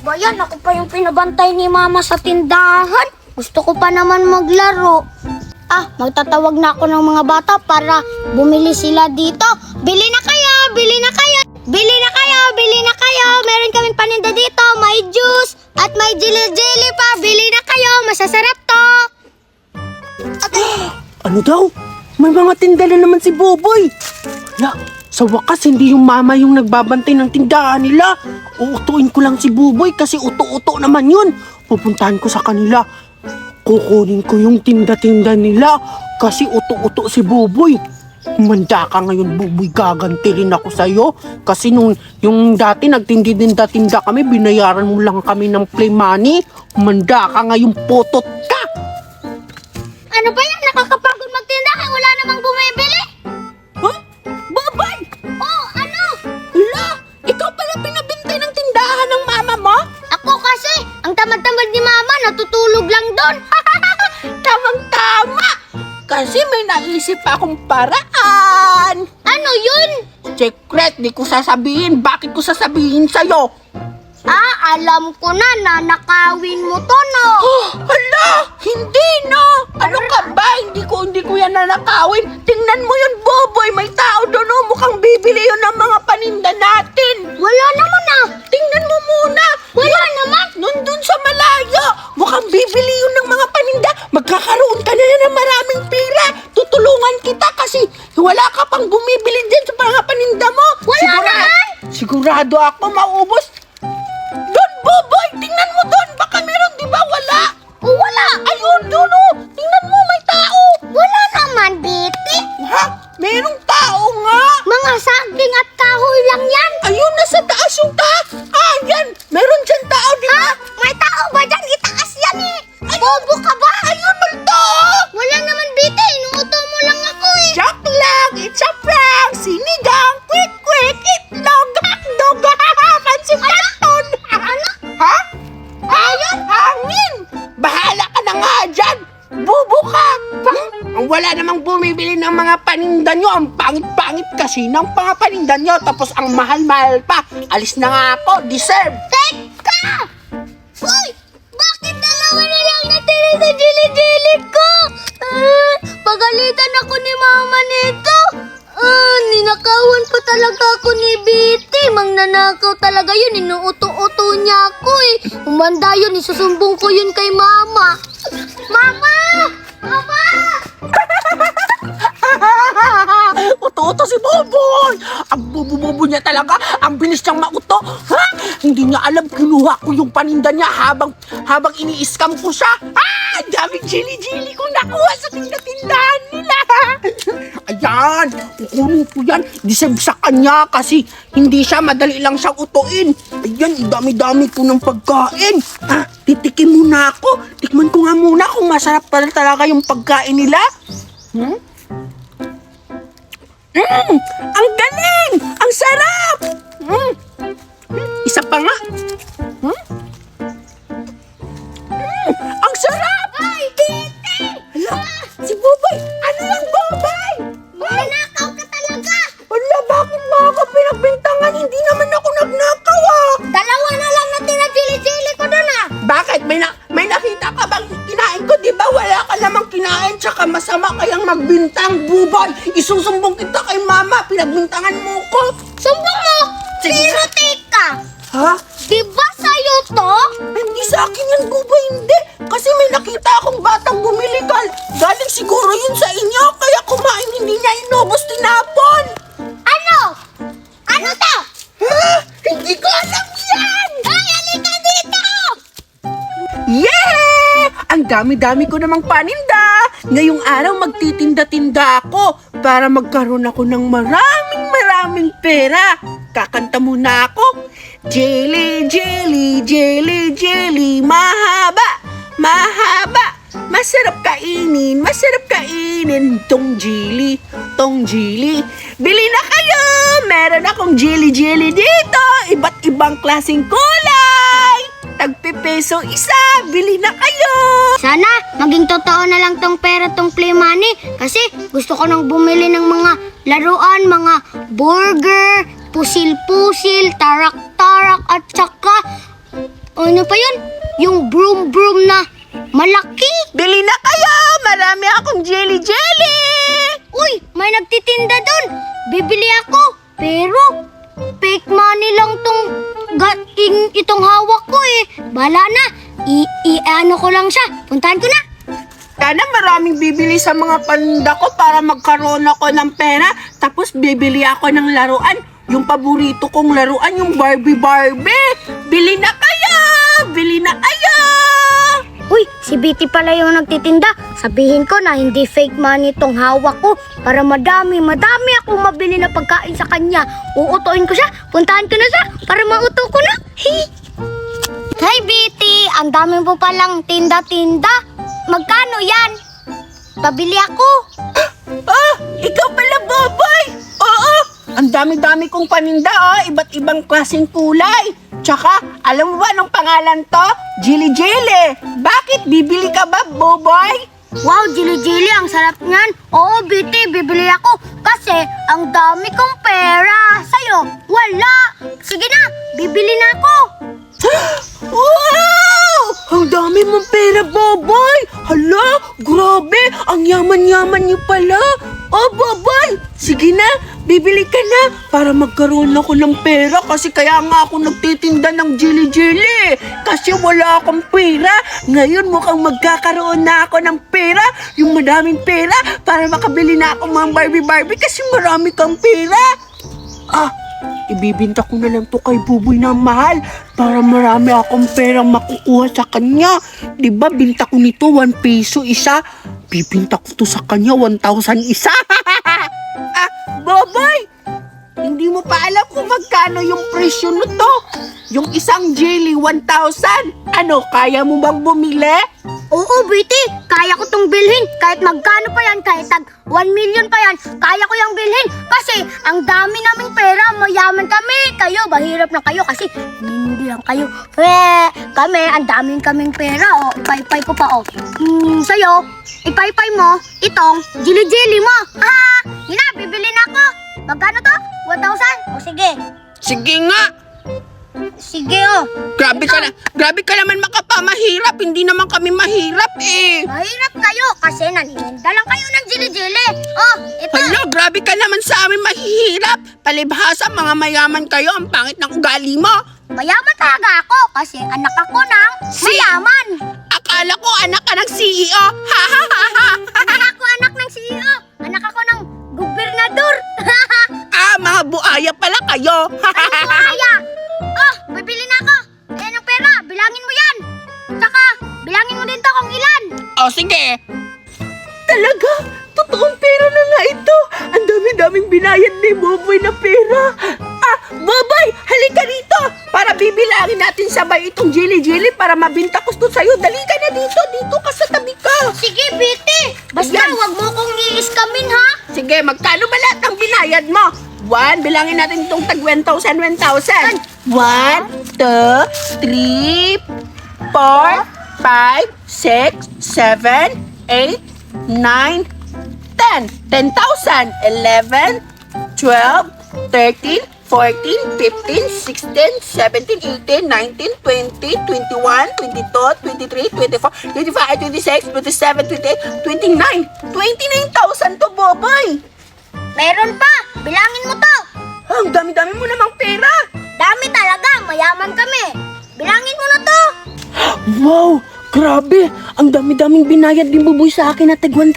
ba yan? Ako pa yung pinabantay ni Mama sa tindahan. Gusto ko pa naman maglaro. Magtatawag na ako ng mga bata para bumili sila dito. Bili na kayo! Bili na kayo! Bili na kayo! Bili na kayo! Meron kaming paninda dito. May juice at may jelly pa. Bili na kayo! Masasarap to! Ano daw? May mga tinda na naman si Boboy. Wala, sa wakas hindi yung mama yung nagbabantay ng tindahan nila. Uutuin ko lang si Boboy kasi uto-uto naman yun. Pupuntahan ko sa kanila. Kukunin ko yung tinda-tinda nila kasi uto-uto si Boboy. Manda ka ngayon, Boboy, gaganti rin ako sa'yo. Kasi yung dati nagtindi-tinda-tinda kami, binayaran mo lang kami ng play money. Manda ka ngayon, potot ka. Ano ba yan? Nakakapagod magtinda kaya wala namang bumibili? Huh? Boboy! Oh, ano? Hala, ikaw pala pinabintay ng tindahan ng mama mo? Ako kasi, ang tamad-tamad ni Mama, natutulog lang doon. Tamang-tama! Kasi may naisip akong paraan. Ano yun? Secret, di ko sasabihin. Bakit ko sasabihin sa'yo? Alam ko na, nanakawin mo to, no? Hala! Hindi, no! Ano ka ba? Hindi ko yan nanakawin. Tingnan mo yun, Boboy. May tao doon, oh. Mukhang bibili yun ng mga paninda natin. Wala naman Tingnan mo muna. Wala naman. Nandun sa malayo. Mukhang bibili yun ng mga paninda. Magkakaroon ka na ng maraming pera. Tutulungan kita kasi wala ka pang bumibili dyan sa mga paninda mo. Wala naman. Sigurado ako maubos. Doon, Boboy! Tingnan mo doon! Baka meron, di ba? Wala! Wala. Ayun, doon, oh! Tingnan mo, may tao! Wala naman, Biti. Ha? Merong tao nga! Mga saging at kahoy lang yan. Ayun, nasa taas yung yan! Meron dyan tao, di ba? May tao ba dyan? Itaas yan eh. Bobo ka ba? Ayun, multo! Wala naman, Biti. Inuuto mo lang ako eh. Joke lang! It's a prank! Sinigang! Quick, itlog! Hotdog! Pansit canton! Ano? Ha? Ayun, hangin! Bahala ka na nga dyan! Bubo ka! Wala namang bumibili ng mga paninda nyo. Ang pangit-pangit kasi ng mga paninda nyo. Tapos ang mahal-mahal pa. Alis na nga ako. Deserve! Teka! Uy! Bakit dalawa na lang natira sa jelly ko? Pagalitan ako ni Mama nito. Ninakawan pa talaga ako ni Biti. Mangnanakaw talaga yun. Inuuto-uto niya ako eh. Umanda yun. Isusumbong ko yun kay Mama. Mama! Mama! Uto-uto si Boboy! Ang bubo-bubo niya talaga. Ang bilis niyang mauto. Ha? Hindi niya alam, kinuha ko yung paninda niya habang ini-scam ko siya. Ang daming jelly ko nakuha sa tindahan nila. Ayan, kukunin ko yan. Deserve sa kanya kasi hindi siya, madali lang siyang utuin. Ayan, dami-dami ko ng pagkain. Titikim muna ako. Tikman ko nga muna kung masarap pala talaga yung pagkain nila. Ang galing! Ang sarap! Isa pa nga. Ang sarap! Ay, Biti! Hala, si Boboy! Ano lang, Boboy? Mananakaw ka talaga! Hala, bakit ba ako pinagbintangan? Hindi naman ako nagnakaw, Dalawa na lang na tinajili-jili ko doon Bakit? May nakita ka bang kinain ko? Di ba wala ka namang kinain? Tsaka masama kayang magbintang, Boboy. Isusumbong kita kay Mama. Pinagbintangan mo ko. Sumbong mo! Sige. Pero teka! Ha? Diba sa'yo to? Hindi sa akin yan, Boboy. Hindi. Kasi may nakita akong batang bumili ka. Galing siguro yun sa inyo. Kaya kumain, hindi niya inubos, tinapon. Ano? Ano to? Ha? Hindi ko alam yan. Ay, halika dito! Yeah! Ang dami-dami ko namang paninda. Ngayong araw magtitinda-tinda ako para magkaroon ako ng maraming pera. Kakanta muna ako. Jelly, jelly, jelly, jelly, mahaba, mahaba. Masarap kainin tong jelly, Bili na kayo! Meron akong jelly dito. Iba't ibang klaseng kulay. Tagpipeso isa, bili na kayo! Sana maging totoo na lang tong pera tong play money kasi gusto ko nang bumili ng mga laruan, mga burger, pusil-pusil, tarak-tarak at saka Ano pa yun? Yung broom na malaki. Bili na kayo! Marami akong jelly-jelly! Uy, may nagtitinda doon. Bibili ako. Pero, fake money lang itong hawak ko eh. Bahala na. Ano ko lang siya. Puntahan ko na. Sana maraming bibili sa mga paninda ko para magkaroon ako ng pera. Tapos bibili ako ng laruan. Yung paborito kong laruan, yung Barbie. Bili na kayo! Bili na kayo! Uy, si Betty pala yung nagtitinda. Sabihin ko na hindi fake money itong hawak ko para madami akong mabili na pagkain sa kanya. Uutuin ko siya. Puntahan ko na siya para mauto ko na. Hi, Betty! Ang dami mo palang tinda-tinda. Magkano yan? Pabili ako. Ah! Ikaw pala, Boboy! Oo! Ang dami-dami kong paninda, oh. Iba't ibang klaseng kulay. Tsaka, alam mo ba anong pangalan to? Jelly-jelly. Bakit? Bibili ka ba, Boboy? Wow, Jili-Jili, ang sarap niyan. Oo, Betty, bibili ako. Kasi, ang dami kong pera. Sa'yo, wala. Sige na, bibili na ako. Wow! Ang dami mong pera, Boboy! Hala, grabe! Ang yaman-yaman niyo pala! Oh, Boboy! Sige na, bibili ka na para magkaroon ako ng pera kasi kaya nga ako nagtitinda ng jelly-jelly kasi wala akong pera. Ngayon mukhang magkakaroon na ako ng pera, yung madaming pera para makabili na ako mga Barbie kasi marami kang pera. Ah, ibibinta ko na lang to kay Buboy na mahal para marami akong perang makukuha sa kanya. Diba, binta ko nito 1 peso isa. Bibinta ko to sa kanya 1,000 isa. Ah, Boboy! Hindi mo pa alam kung magkano yung presyo nito. Yung isang jelly, 1,000. Ano, kaya mo bang bumili? Oo, Betty, kaya ko tong bilhin. Kahit magkano pa yan, kahit 1 million pa yan, kaya ko yung bilhin. Kasi ang dami naming pera, mayaman kami. Kayo, mahirap na kayo kasi hindi lang kayo. Kami, ang daming kaming pera. O, ipaypay ko pa, o. Sa'yo, ipaypay mo itong jelly-jelly mo. Yun na, bibili na ako. Magkano to? 1,000? O, sige. Sige nga. Sige, o. Grabe ka naman makapamahirap. Hindi naman kami mahirap eh. Mahirap kayo kasi nanininda lang kayo ng jelly-jelly. Oh, ito. Hala, grabe ka naman sa amin mahihirap. Palibhasa, mga mayaman kayo. Ang pangit ng ugali mo. Mayaman talaga ako kasi anak ako ng mayaman. Akala ko anak ka ng CEO. Ha ha ha ha. Hindi ako anak ng CEO. Anak ako ng gobernador. Ah, mga buaya pala kayo. Ay, buhaya. Oh, bibili na ako. Ayan ang pera. Bilangin mo yan. Tsaka, bilangin mo din to kung ilan. O, sige. Talaga? Totoong pera na nga ito. Ang dami-daming binayad ni Boboy na pera. Ah, Boboy, halika dito. Para bibilangin natin sabay itong jelly-jelly para mabinta ko ito sa'yo. Dali ka na dito. Dito ka sa tabi ka. Sige, Betty. Basta Ayan. wag mo kong i-scamin, ha? Sige, magkano ba lahat ng binayad mo? 1, bilangin natin itong tag 1,000. 1, 2, 3, 4, 5, 6, 7, 8, 9, 10. 10,000. 11, 12, 13, 14, 15, 16, 17, 18, 19, 20, 21, 22, 23, 24, 25, 26, 27, 28, 29. 29,000 to, Boboy. Meron pa. Bilangin mo to. Ang dami-dami mo namang pera. Dami talaga. Mayaman kami. Bilangin mo na to. Wow, grabe. Ang dami-daming binayad ni Buboy sa akin na tag 1,000.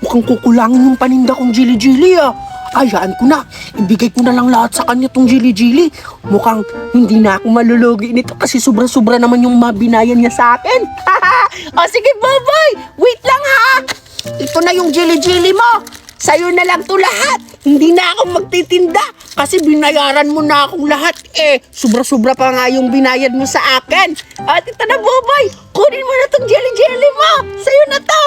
Mukhang kukulangin yung paninda kong jili-jili ah. Ayaan ko na. Ibigay ko na lang lahat sa kanya tong jili-jili. Mukhang hindi na ako malulugi nito kasi sobra-sobra naman yung mabinayan niya sa akin. O sige, Boboy. Wait lang ha. Ito na yung jili-jili mo. Sa'yo na lang to lahat. Hindi na ako magtitinda kasi binayaran mo na akong lahat eh. Sobra-sobra pa nga yung binayad mo sa akin. At ito na, Boboy. Kunin mo na tong jelly-jelly mo. Sa'yo na to.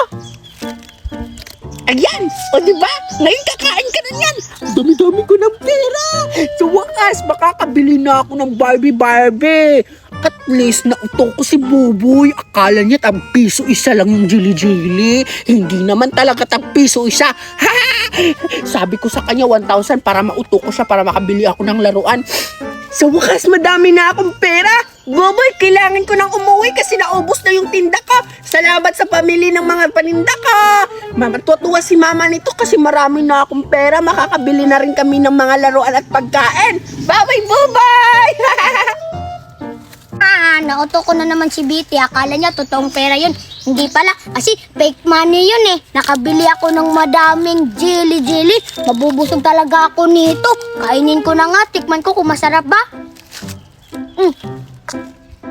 Ayan. O diba? Ngayon kakain ka na yan. Dami-dami ko ng pera. Sa wakas, makakabili na ako ng Barbie. At least nauto ko si Buboy. Akala niya tag piso isa lang yung jili-jili. Hindi naman talaga tag piso isa. Ha! Sabi ko sa kanya 1,000 para mauto ko siya para makabili ako ng laruan. Sa wakas, madami na akong pera. 1, kailangan ko nang umuwi kasi naubos na yung tinda ko. Salamat sa pamili ng mga paninda ko. Matutuwa si mama nito kasi marami na akong pera. Makakabili na rin kami ng mga laruan at pagkain. Bye-bye, bye-bye! Nauto ko na naman si Biti. Akala niya totoong pera yun. Hindi pala, kasi fake money yun eh. Nakabili ako ng madaming jelly. Mabubusog talaga ako nito. Kainin ko na nga, tikman ko kung masarap ba.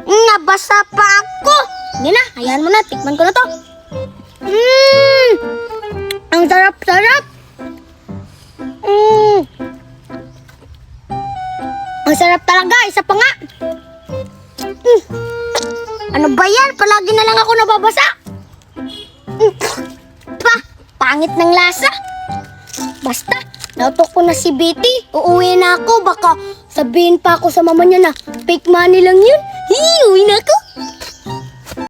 Nabasa pa ako. Hindi na, hayaan mo na, tikman ko na to. Ang sarap-sarap. Ang sarap talaga, isa pa nga. Ano ba yan? Palagi na lang ako nababasa. Pangit ng lasa. Basta, nautok ko na si Betty. Uuwi na ako. Baka sabihin pa ako sa mama niya na fake money lang yun. Uwi